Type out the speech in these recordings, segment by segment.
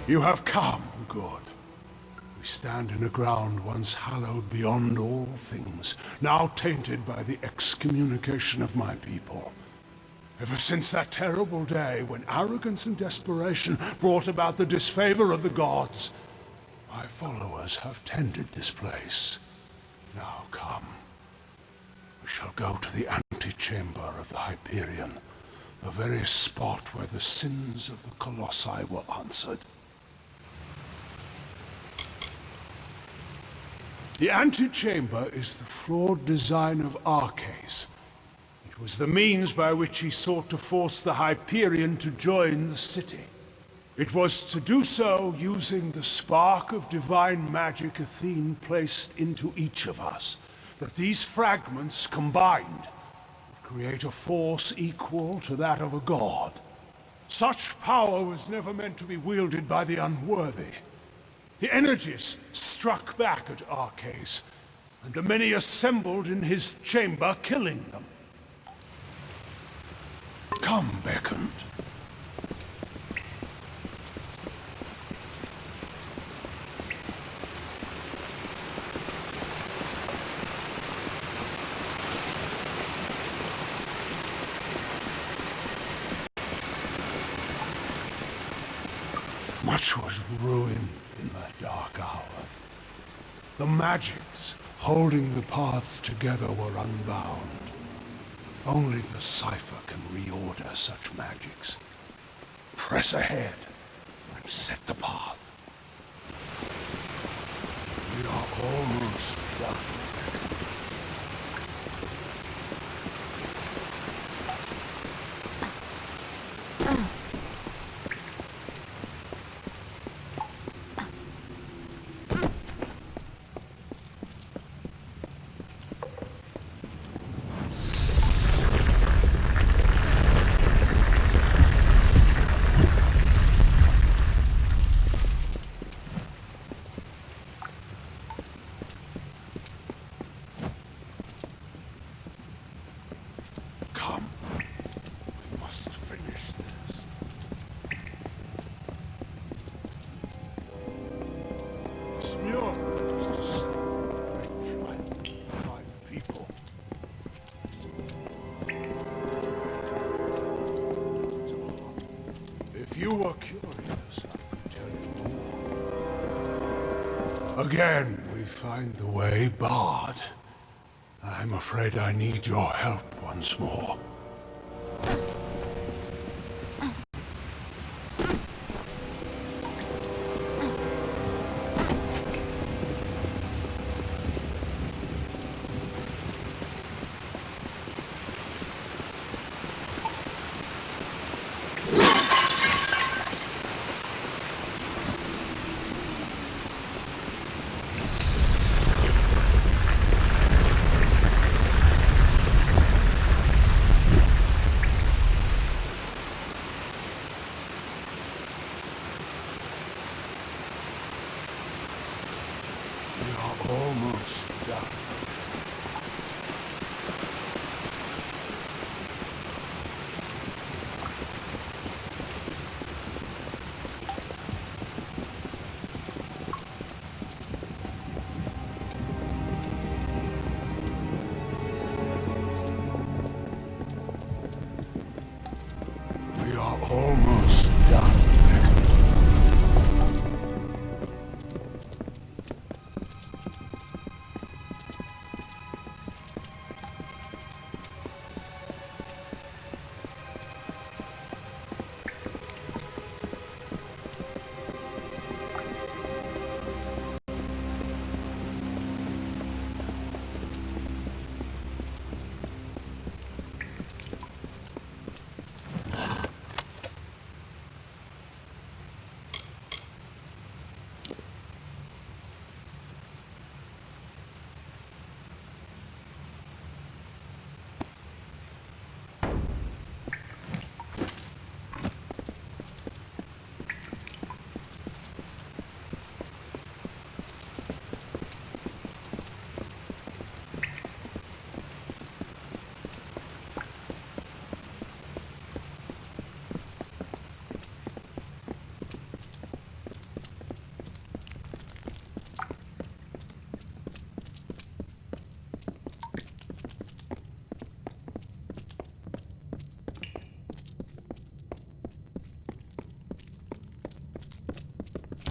You have come, good. We stand in a ground once hallowed beyond all things, now tainted by the excommunication of my people. Ever since that terrible day when arrogance and desperation brought about the disfavor of the gods, my followers have tended this place. Now come. We shall go to the antechamber of the Hyperion, the very spot where the sins of the Colossi were answered. The antechamber is the flawed design of Arcades. It was the means by which he sought to force the Hyperion to join the city. It was to do so using the spark of divine magic Athene placed into each of us, that these fragments combined would create a force equal to that of a god. Such power was never meant to be wielded by the unworthy. The energies struck back at Arcades, and the many assembled in his chamber, killing them. Come, beckoned. Much was ruined in that dark hour. The magics holding the paths together were unbound. Only the cipher can reorder such magics. Press ahead and set the path. We are almost done. If you were curious, I could tell you more. Again, we find the way barred. I'm afraid I need your help once more. Almost done. We are almost done.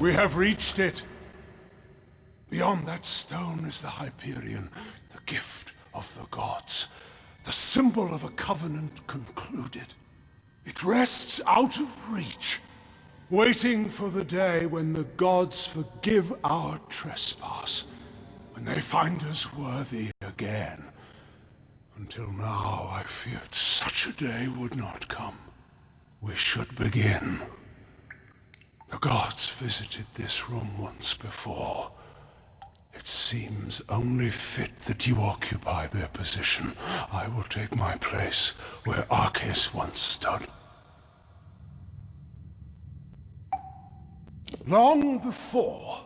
We have reached it. Beyond that stone is the Hyperion, the gift of the gods, the symbol of a covenant concluded. It rests out of reach, waiting for the day when the gods forgive our trespass, when they find us worthy again. Until now, I feared such a day would not come. We should begin. The gods visited this room once before. It seems only fit that you occupy their position. I will take my place where Arceus once stood. Long before,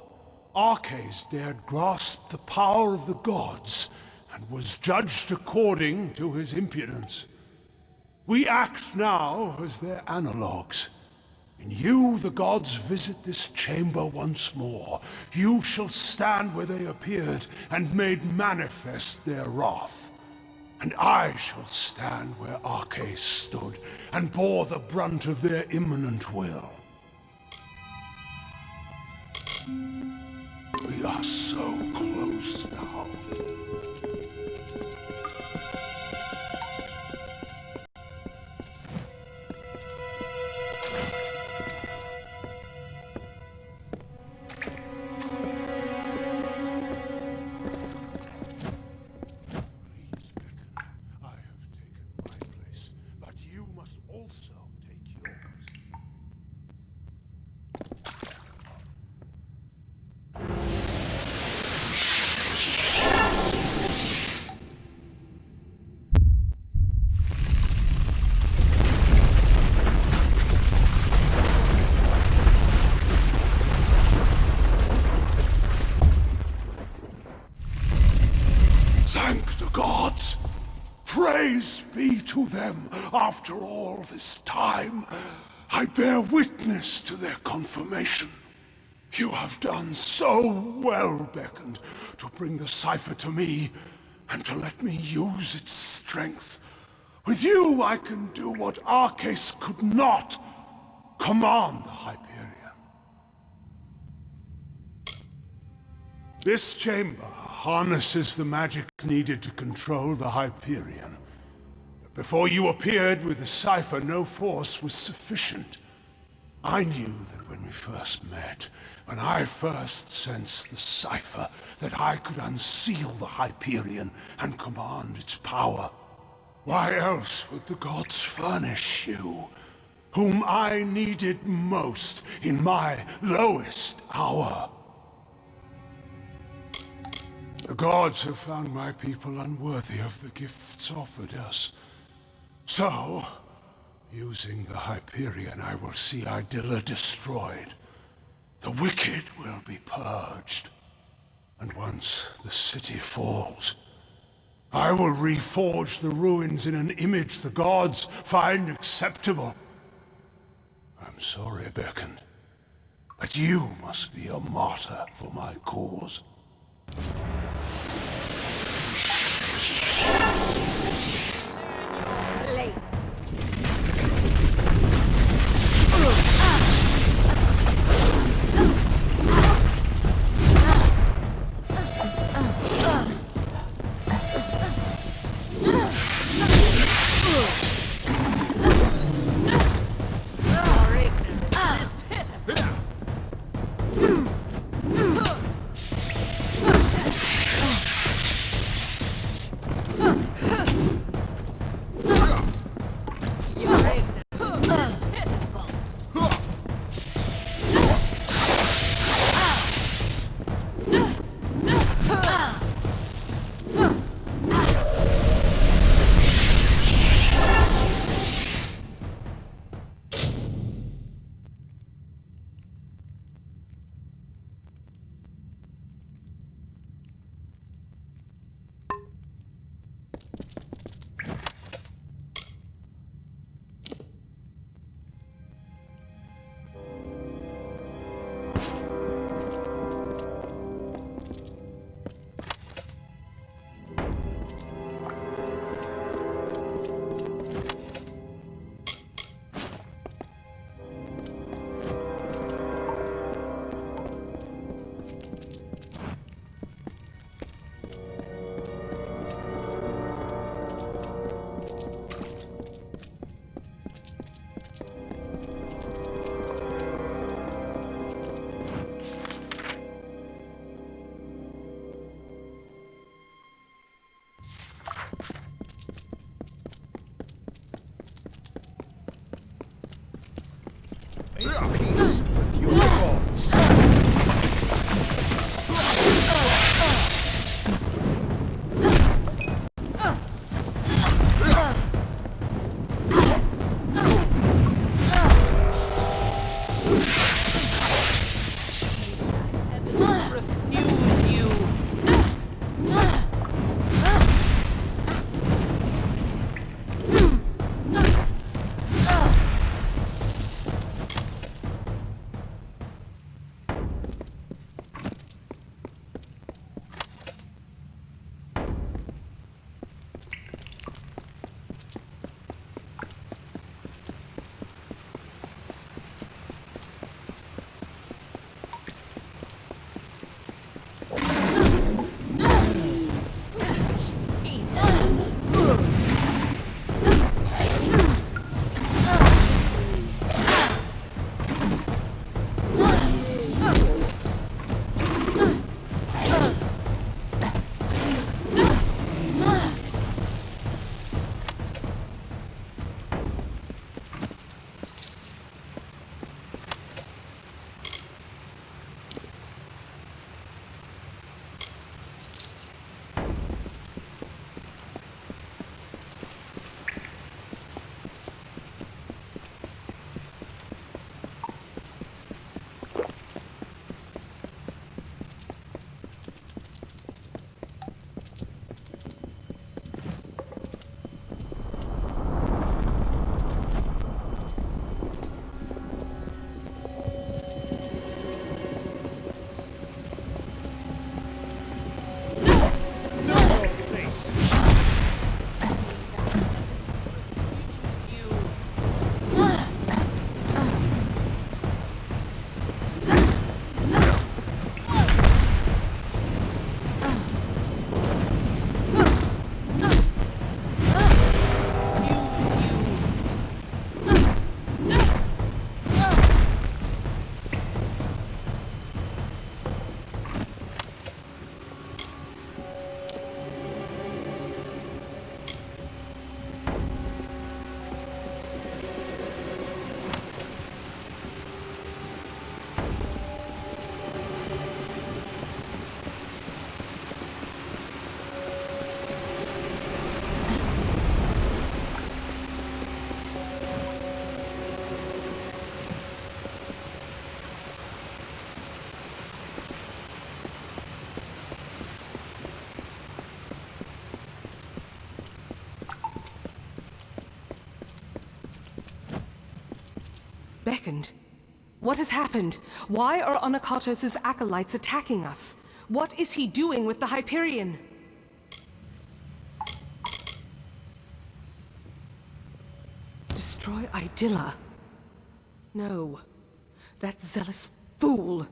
Arceus dared grasp the power of the gods and was judged according to his impudence. We act now as their analogues. In you, the gods visit this chamber once more. You shall stand where they appeared and made manifest their wrath. And I shall stand where Arceus stood and bore the brunt of their imminent will. We are so close now. Praise be to them after all this time. I bear witness to their confirmation. You have done so well, Beckoned, to bring the cipher to me and to let me use its strength. With you, I can do what Arceus could not, command the Hyperion. This chamber harnesses the magic needed to control the Hyperion. But before you appeared with the cipher, no force was sufficient. I knew that when we first met, when I first sensed the cipher, that I could unseal the Hyperion and command its power. Why else would the gods furnish you, whom I needed most in my lowest hour? The gods have found my people unworthy of the gifts offered us. So, using the Hyperion, I will see Idylla destroyed. The wicked will be purged. And once the city falls, I will reforge the ruins in an image the gods find acceptable. I'm sorry, Beckoned, but you must be a martyr for my cause. What has happened? Why are Anakatos' acolytes attacking us? What is he doing with the Hyperion? Destroy Idylla? No. That zealous fool.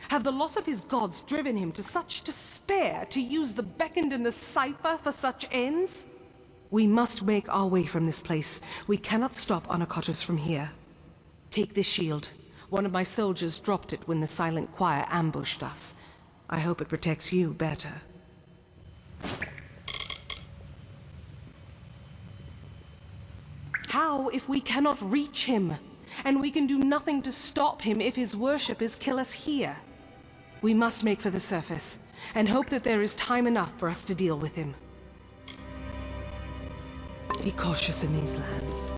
Have the loss of his gods driven him to such despair to use the beckoned and the cipher for such ends? We must make our way from this place. We cannot stop Anakatos from here. Take this shield. One of my soldiers dropped it when the silent choir ambushed us. I hope it protects you better. How if we cannot reach him? And we can do nothing to stop him if his worshippers kill us here. We must make for the surface, and hope that there is time enough for us to deal with him. Be cautious in these lands.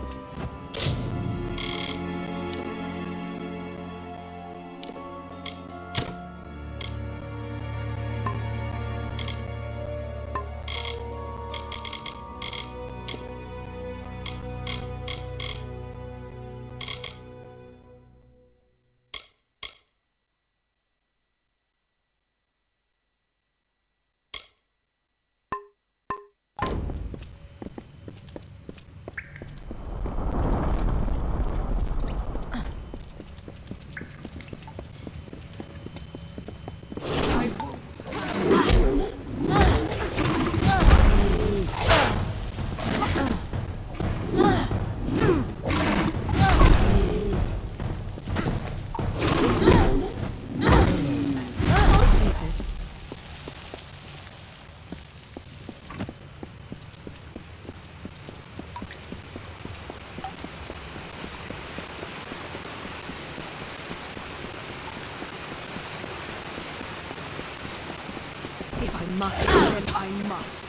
If I must, then I must.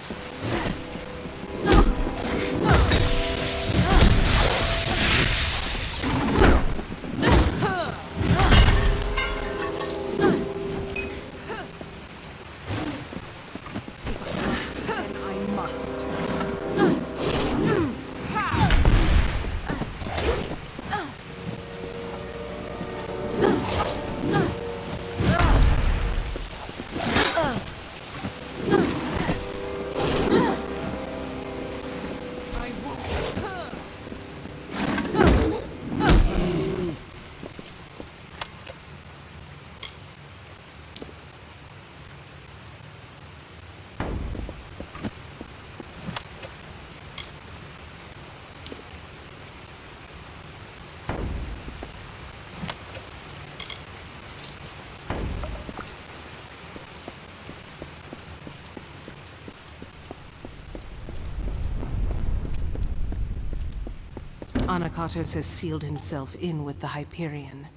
Anakatos has sealed himself in with the Hyperion,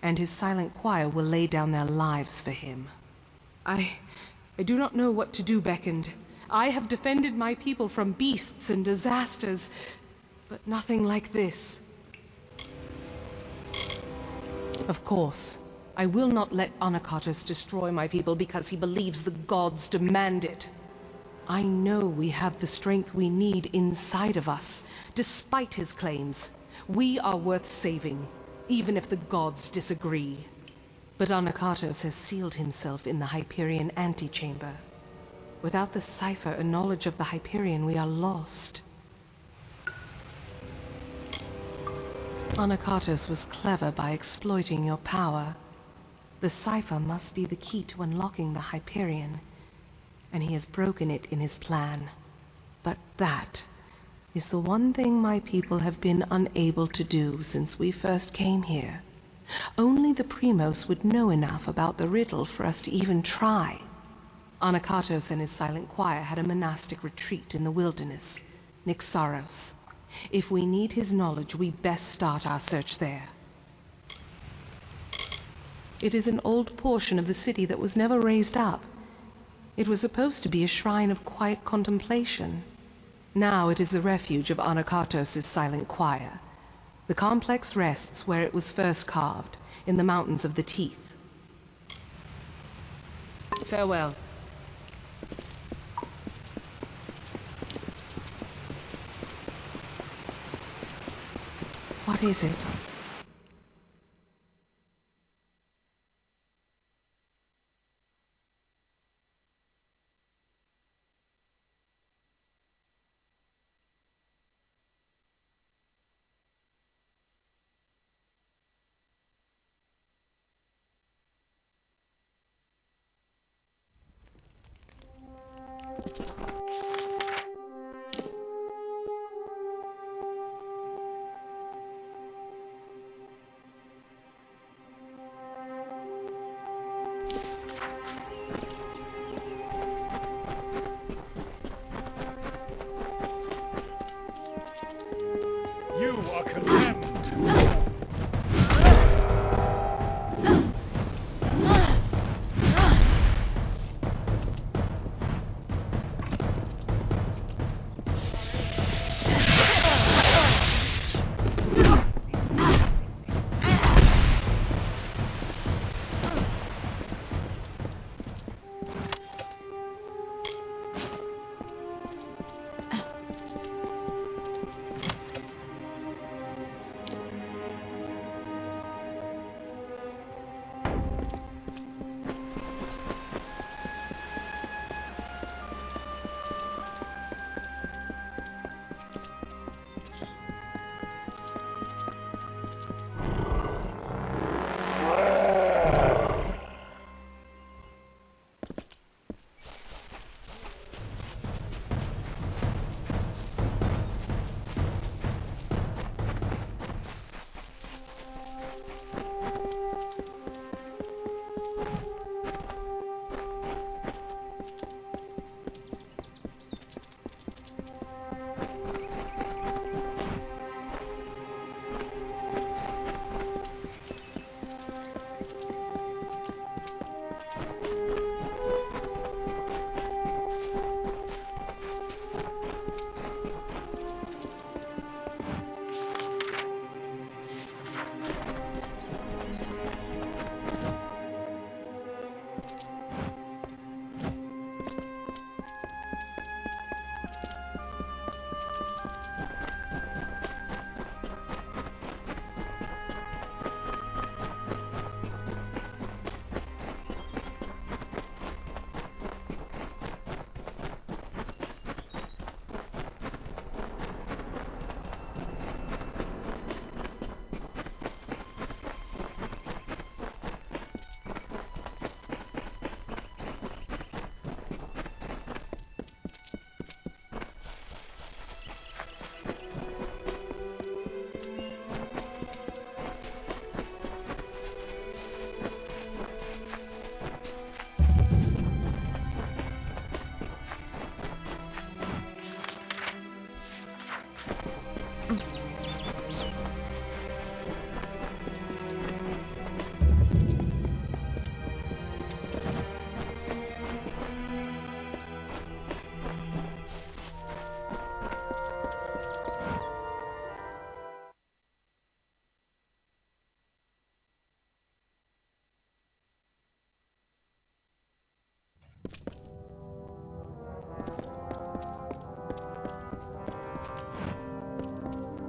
and his silent choir will lay down their lives for him. I do not know what to do, Beckoned. I have defended my people from beasts and disasters, but nothing like this. Of course, I will not let Anakatos destroy my people because he believes the gods demand it. I know we have the strength we need inside of us, despite his claims. We are worth saving, even if the gods disagree. But Anakatos has sealed himself in the Hyperion antechamber. Without the cipher and knowledge of the Hyperion, we are lost. Anakatos was clever by exploiting your power. The cipher must be the key to unlocking the Hyperion, and he has broken it in his plan. But that is the one thing my people have been unable to do since we first came here. Only the Primos would know enough about the riddle for us to even try. Anakatos and his silent choir had a monastic retreat in the wilderness, Nixaros. If we need his knowledge, we best start our search there. It is an old portion of the city that was never raised up. It was supposed to be a shrine of quiet contemplation. Now it is the refuge of Anakatos' silent choir. The complex rests where it was first carved, in the Mountains of the Teeth. Farewell. What is it? You are condemned.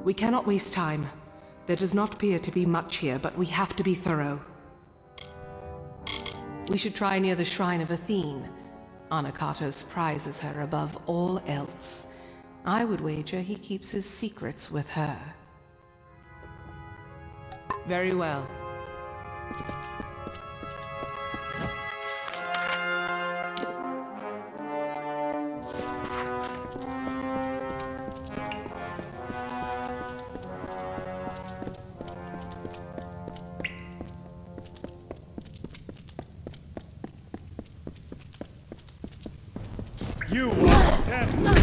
We cannot waste time. There does not appear to be much here, but we have to be thorough. We should try near the shrine of Athene. Anakatos prizes her above all else. I would wager he keeps his secrets with her. Very well. You are dead.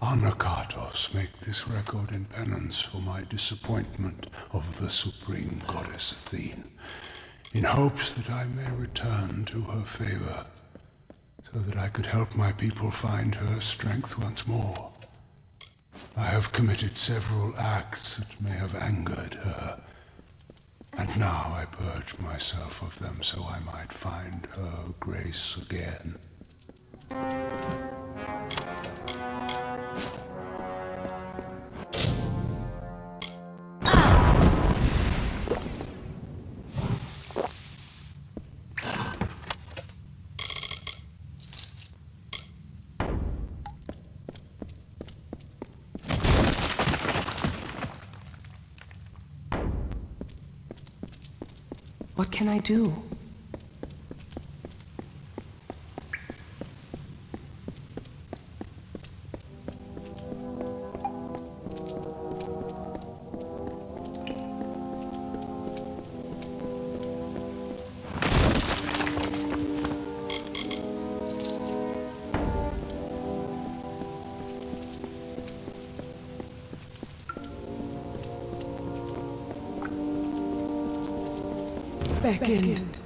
Anakatos make this record in penance for my disappointment of the supreme goddess Athene, in hopes that I may return to her favor, so that I could help my people find her strength once more. I have committed several acts that may have angered her, and now I purge myself of them so I might find her grace again. What can I do? Beckoned,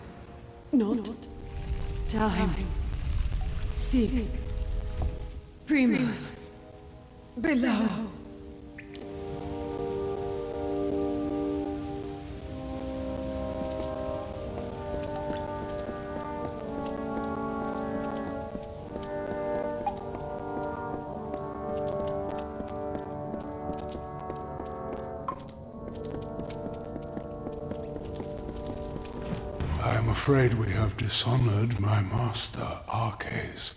not time. Seek, Primus, below. I am afraid we have dishonored my master, Arcades.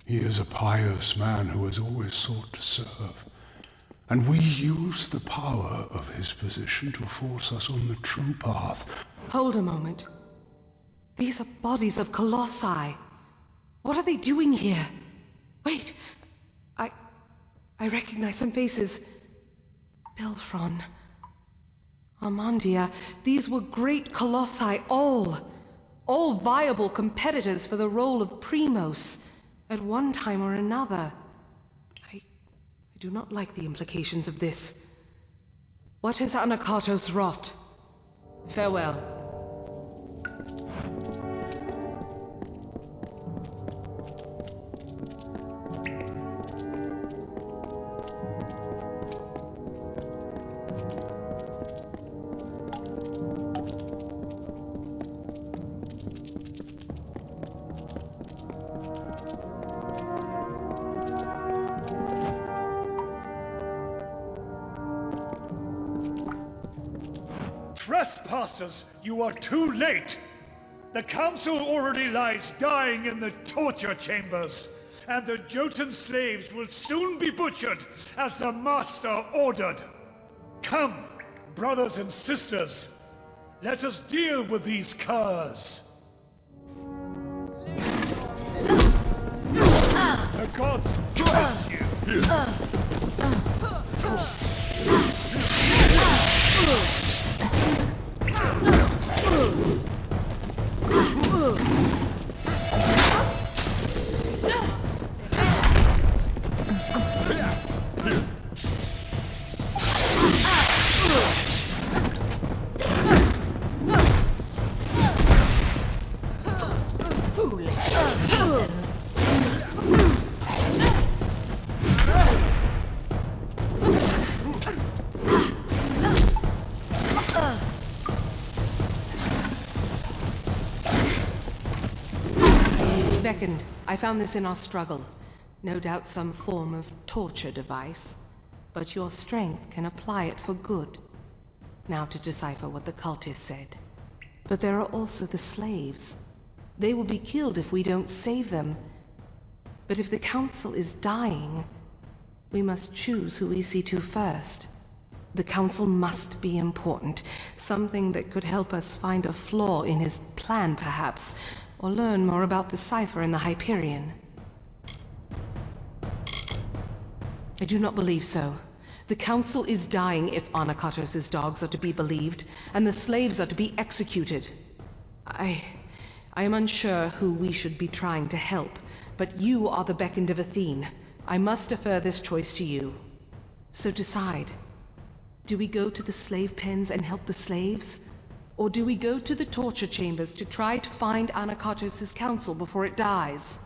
He is a pious man who has always sought to serve, and we use the power of his position to force us on the true path. Hold a moment. These are bodies of colossi. What are they doing here? Wait. I recognize some faces. Belfron. Armandia. These were great colossi, all viable competitors for the role of Primos at one time or another. I do not like the implications of this. What has Anakatos wrought? Farewell. Trespassers, you are too late! The council already lies dying in the torture chambers, and the Jotun slaves will soon be butchered as the master ordered. Come, brothers and sisters, let us deal with these curs. The gods bless you! Beckoned. I found this in our struggle. No doubt some form of torture device. But your strength can apply it for good. Now to decipher what the cultist said. But there are also the slaves. They will be killed if we don't save them. But if the council is dying, we must choose who we see to first. The council must be important. Something that could help us find a flaw in his plan, perhaps. Or learn more about the cipher in the Hyperion. I do not believe so. The council is dying if Anakatos' dogs are to be believed, and the slaves are to be executed. I am unsure who we should be trying to help, but you are the Beckoned of Athene. I must defer this choice to you. So decide. Do we go to the slave pens and help the slaves? Or do we go to the torture chambers to try to find Anakatos' council before it dies?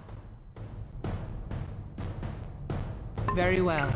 Very well.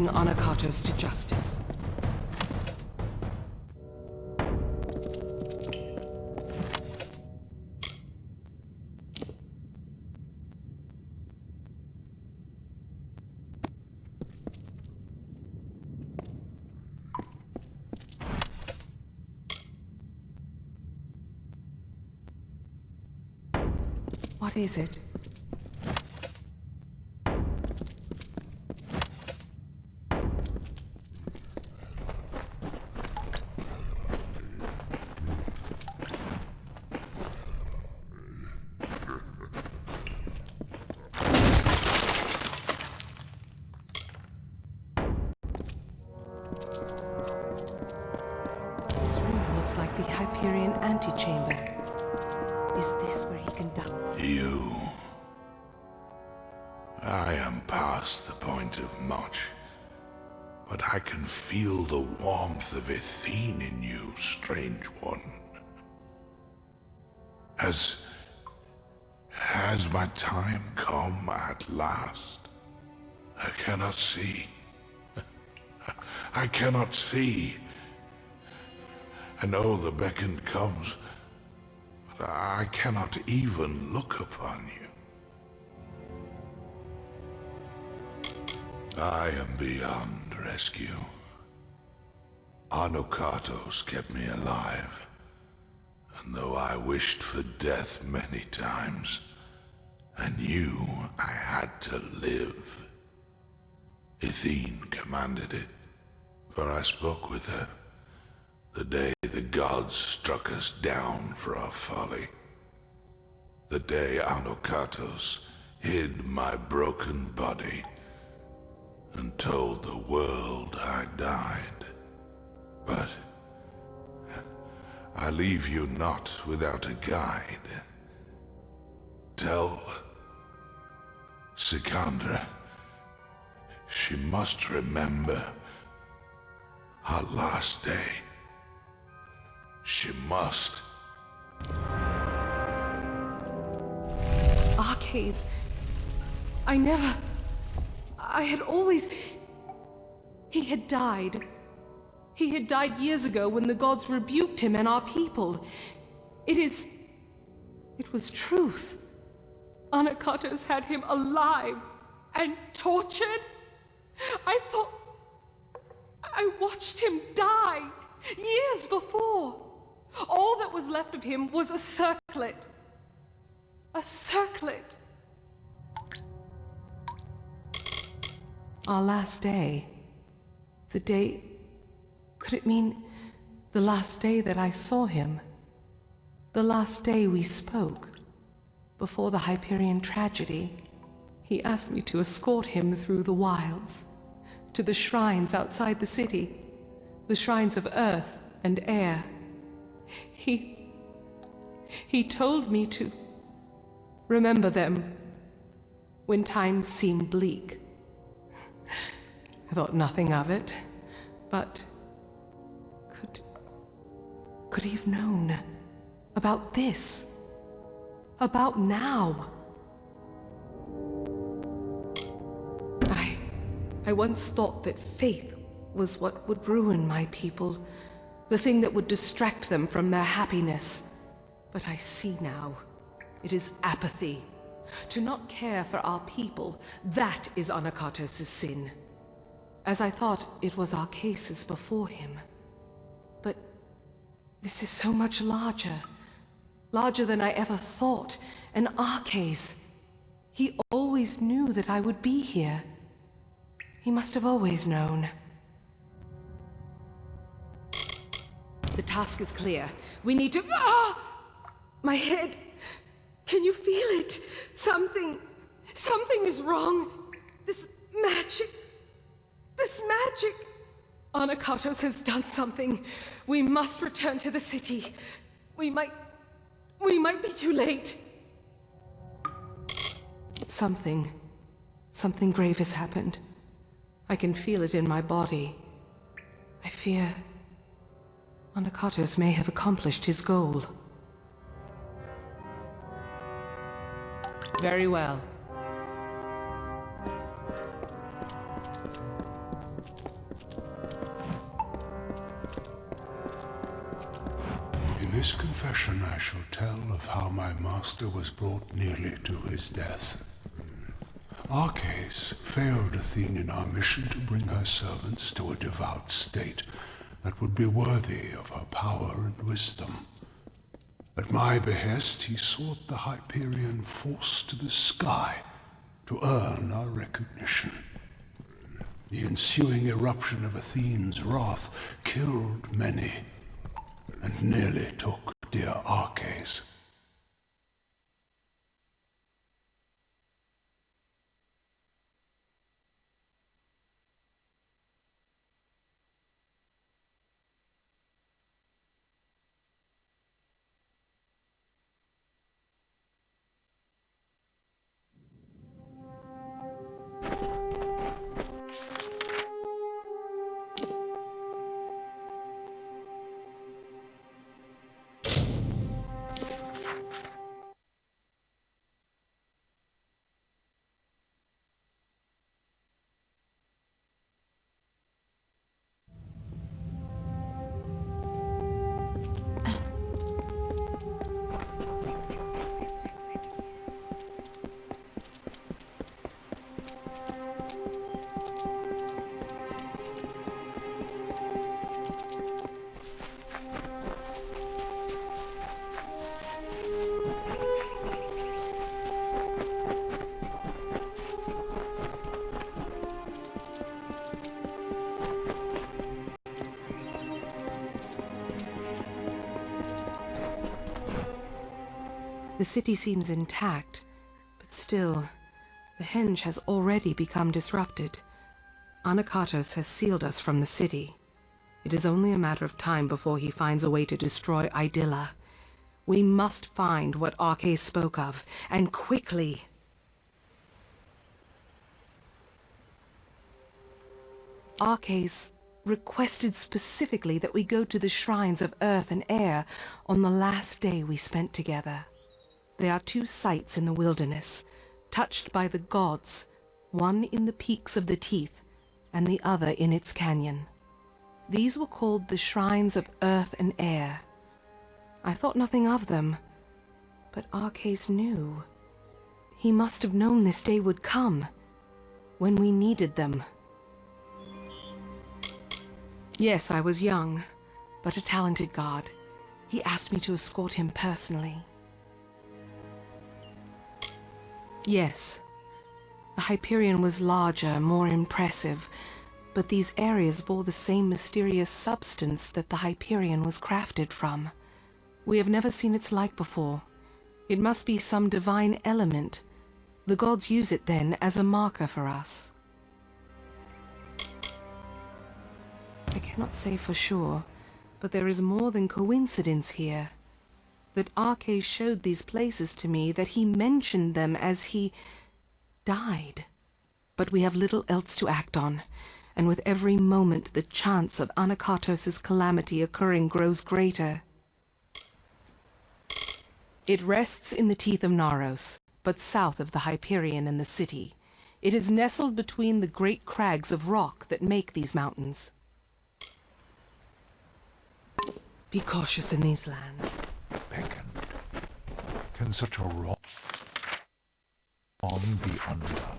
bring Anakatos to justice. What is it? This room looks like the Hyperion antechamber. Is this where he conducts? You. I am past the point of much, but I can feel the warmth of Athene in you, strange one. Has my time come at last? I cannot see. I cannot see. I know the beckon comes, but I cannot even look upon you. I am beyond rescue. Anokatos kept me alive, and though I wished for death many times, I knew I had to live. Athene commanded it, for I spoke with her the day the gods struck us down for our folly. The day Anokatos hid my broken body and told the world I died. But I leave you not without a guide. Tell Sikandra she must remember her last day. She must. Arcades. I had always... He had died. He had died years ago when the gods rebuked him and our people. It was truth. Anakatos had him alive and tortured. I watched him die years before. All that was left of him was a circlet. A circlet. Our last day. The day... Could it mean the last day that I saw him? The last day we spoke? Before the Hyperion tragedy, he asked me to escort him through the wilds, to the shrines outside the city, the shrines of earth and air. He told me to remember them when times seemed bleak. I thought nothing of it, but could he have known about this? About now? I once thought that faith was what would ruin my people, the thing that would distract them from their happiness. But I see now, it is apathy. To not care for our people, that is Anakatos' sin. As I thought it was our cases before him. But this is so much larger. Larger than I ever thought. And our case. He always knew that I would be here. He must have always known. The task is clear. We need to... Ah! My head. Can you feel it? Something is wrong. This magic. Anakatos has done something. We must return to the city. We might be too late. Something grave has happened. I can feel it in my body. I fear Anakatos may have accomplished his goal. Very well. confession I shall tell of how my master was brought nearly to his death. Arcais failed Athene in our mission to bring her servants to a devout state that would be worthy of her power and wisdom. At my behest, he sought the Hyperion force to the sky to earn our recognition. The ensuing eruption of Athene's wrath killed many and nearly took dear Arcais. The city seems intact, but still, the henge has already become disrupted. Anakatos has sealed us from the city. It is only a matter of time before he finds a way to destroy Idylla. We must find what Arcais spoke of, and quickly. Arcais requested specifically that we go to the shrines of earth and air on the last day we spent together. There are two sites in the wilderness, touched by the gods, one in the peaks of the Teeth, and the other in its canyon. These were called the Shrines of Earth and Air. I thought nothing of them, but Arcais knew. He must have known this day would come, when we needed them. Yes, I was young, but a talented god. He asked me to escort him personally. Yes, the Hyperion was larger, more impressive, but these areas bore the same mysterious substance that the Hyperion was crafted from. We have never seen its like before. It must be some divine element. The gods use it then as a marker for us. I cannot say for sure, but there is more than coincidence here. That Arcais showed these places to me, that he mentioned them as he died. But we have little else to act on, and with every moment the chance of Anakatos' calamity occurring grows greater. It rests in the teeth of Naros, but south of the Hyperion and the city. It is nestled between the great crags of rock that make these mountains. Be cautious in these lands. Beckoned. Can such a wrong be undone?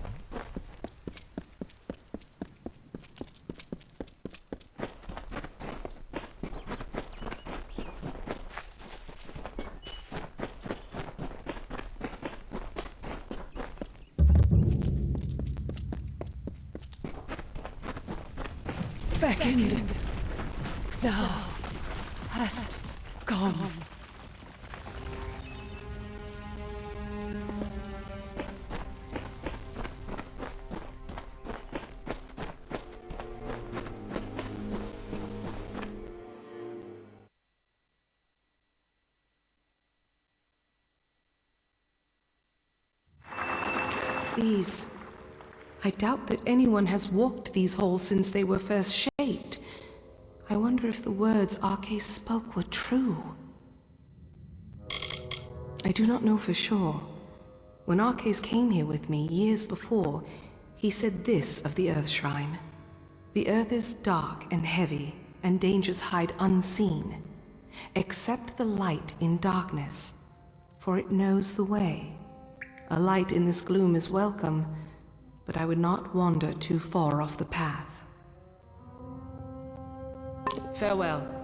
Beckoned. Thou hast gone. These. I doubt that anyone has walked these halls since they were first shaped. I wonder if the words Arcais spoke were true. I do not know for sure. When Arcais came here with me years before, he said this of the Earth Shrine. The earth is dark and heavy, and dangers hide unseen. Accept the light in darkness, for it knows the way. A light in this gloom is welcome, but I would not wander too far off the path. Farewell.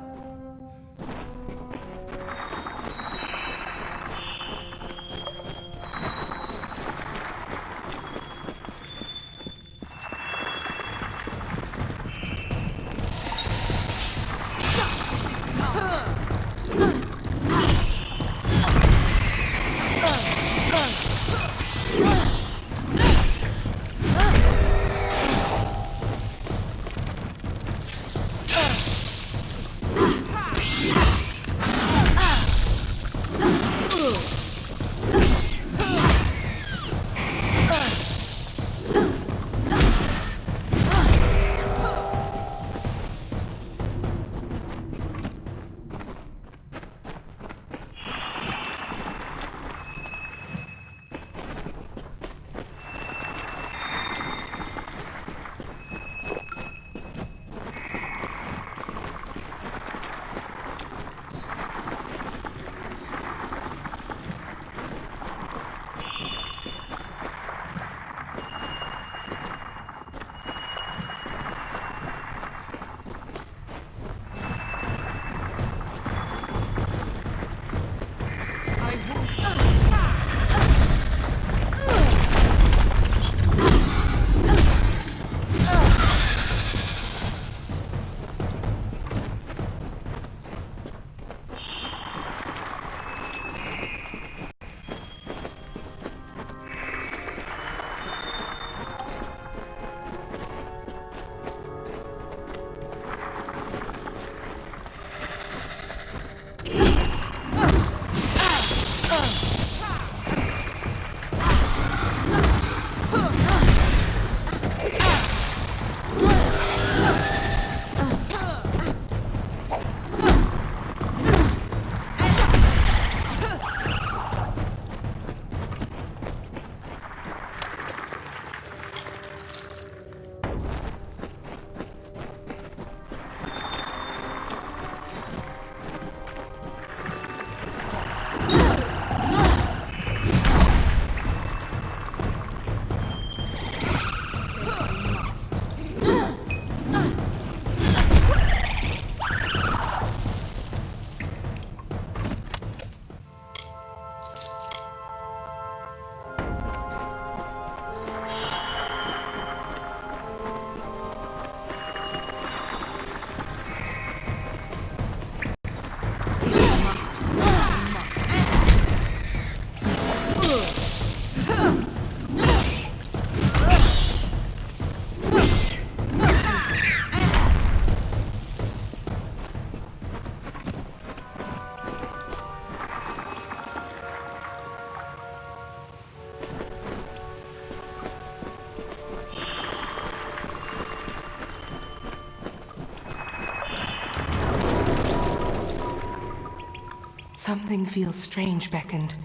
Something feels strange beckoned.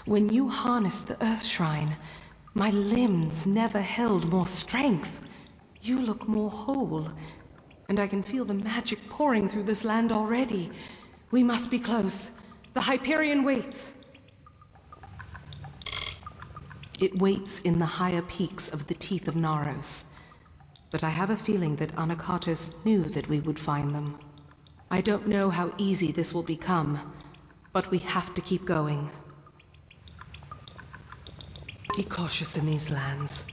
When you harnessed the Earth Shrine, my limbs never held more strength. You look more whole, and I can feel the magic pouring through this land already. We must be close. The Hyperion waits. It waits in the higher peaks of the Teeth of Naros. But I have a feeling that Anakatos knew that we would find them. I don't know how easy this will become, but we have to keep going. Be cautious in these lands.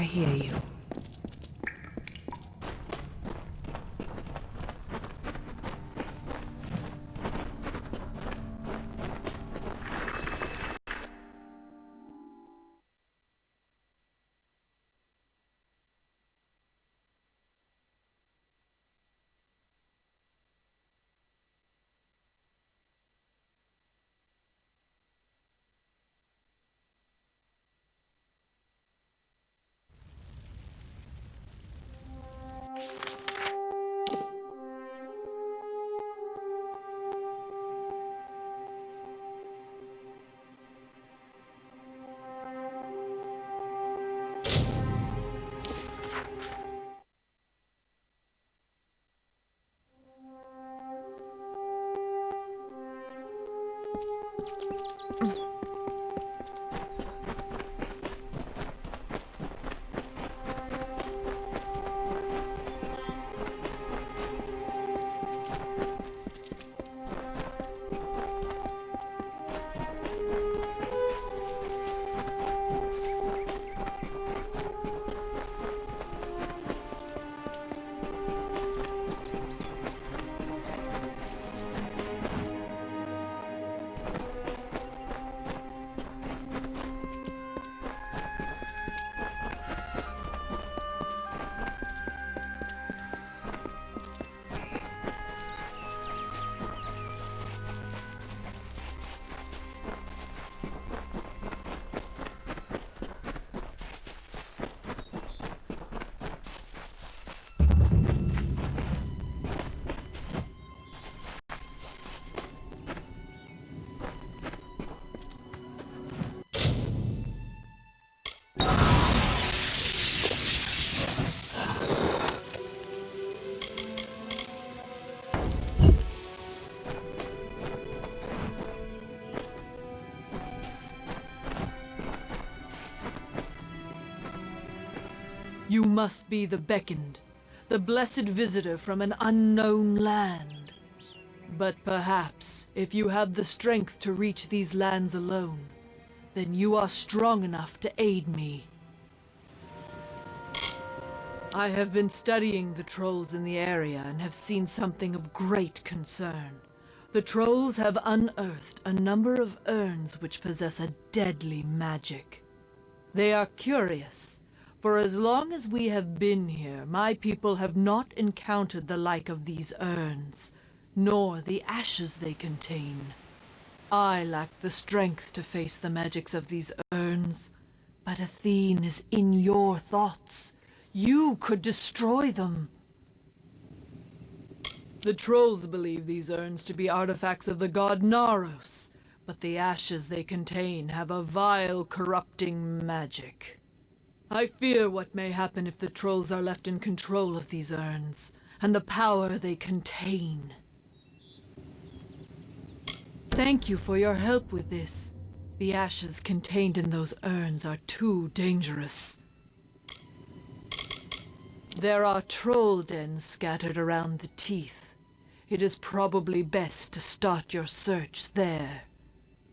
hear you. You must be the beckoned, the blessed visitor from an unknown land. But perhaps, if you have the strength to reach these lands alone, then you are strong enough to aid me. I have been studying the trolls in the area and have seen something of great concern. The trolls have unearthed a number of urns which possess a deadly magic. They are curious. For as long as we have been here, my people have not encountered the like of these urns, nor the ashes they contain. I lack the strength to face the magics of these urns, but Athene is in your thoughts. You could destroy them. The trolls believe these urns to be artifacts of the god Naros, but the ashes they contain have a vile, corrupting magic. I fear what may happen if the trolls are left in control of these urns, and the power they contain. Thank you for your help with this. The ashes contained in those urns are too dangerous. There are troll dens scattered around the teeth. It is probably best to start your search there.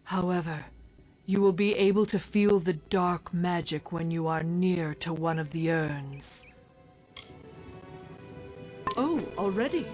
However, you will be able to feel the dark magic when you are near to one of the urns. Oh, already?